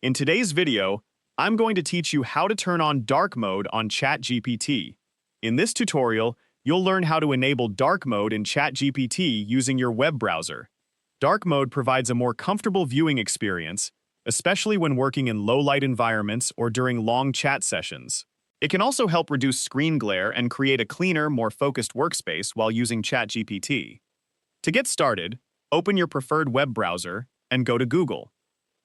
In today's video, I'm going to teach you how to turn on dark mode on ChatGPT. In this tutorial, you'll learn how to enable dark mode in ChatGPT using your web browser. Dark mode provides a more comfortable viewing experience, especially when working in low-light environments or during long chat sessions. It can also help reduce screen glare and create a cleaner, more focused workspace while using ChatGPT. To get started, open your preferred web browser and go to Google.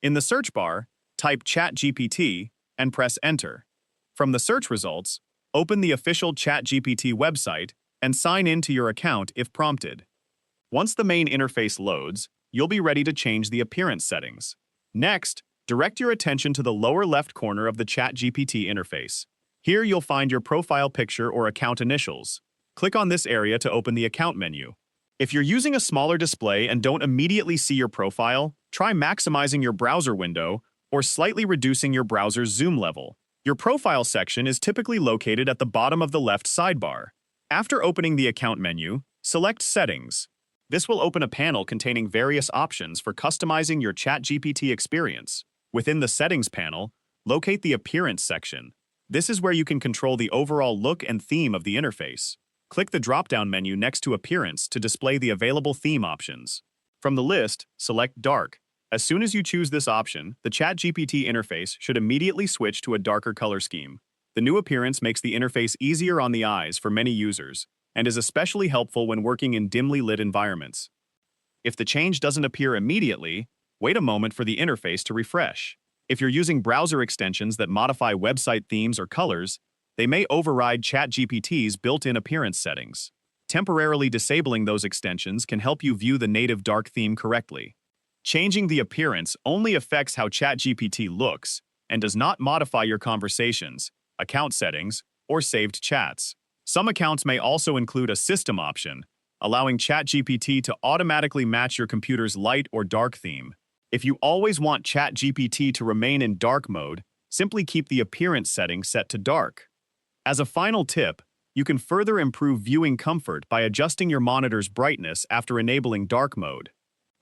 In the search bar, type ChatGPT and press Enter. From the search results, open the official ChatGPT website and sign in to your account if prompted. Once the main interface loads, you'll be ready to change the appearance settings. Next, direct your attention to the lower left corner of the ChatGPT interface. Here you'll find your profile picture or account initials. Click on this area to open the account menu. If you're using a smaller display and don't immediately see your profile, try maximizing your browser window or slightly reducing your browser's zoom level. Your profile section is typically located at the bottom of the left sidebar. After opening the account menu, select Settings. This will open a panel containing various options for customizing your ChatGPT experience. Within the Settings panel, locate the Appearance section. This is where you can control the overall look and theme of the interface. Click the drop-down menu next to Appearance to display the available theme options. From the list, select Dark. As soon as you choose this option, the ChatGPT interface should immediately switch to a darker color scheme. The new appearance makes the interface easier on the eyes for many users, and is especially helpful when working in dimly lit environments. If the change doesn't appear immediately, wait a moment for the interface to refresh. If you're using browser extensions that modify website themes or colors, they may override ChatGPT's built-in appearance settings. Temporarily disabling those extensions can help you view the native dark theme correctly. Changing the appearance only affects how ChatGPT looks and does not modify your conversations, account settings, or saved chats. Some accounts may also include a system option, allowing ChatGPT to automatically match your computer's light or dark theme. If you always want ChatGPT to remain in dark mode, simply keep the appearance setting set to dark. As a final tip, you can further improve viewing comfort by adjusting your monitor's brightness after enabling dark mode.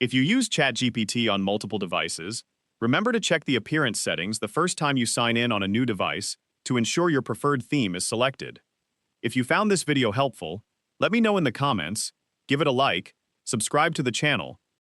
If you use ChatGPT on multiple devices, remember to check the appearance settings the first time you sign in on a new device to ensure your preferred theme is selected. If you found this video helpful, let me know in the comments, give it a like, subscribe to the channel,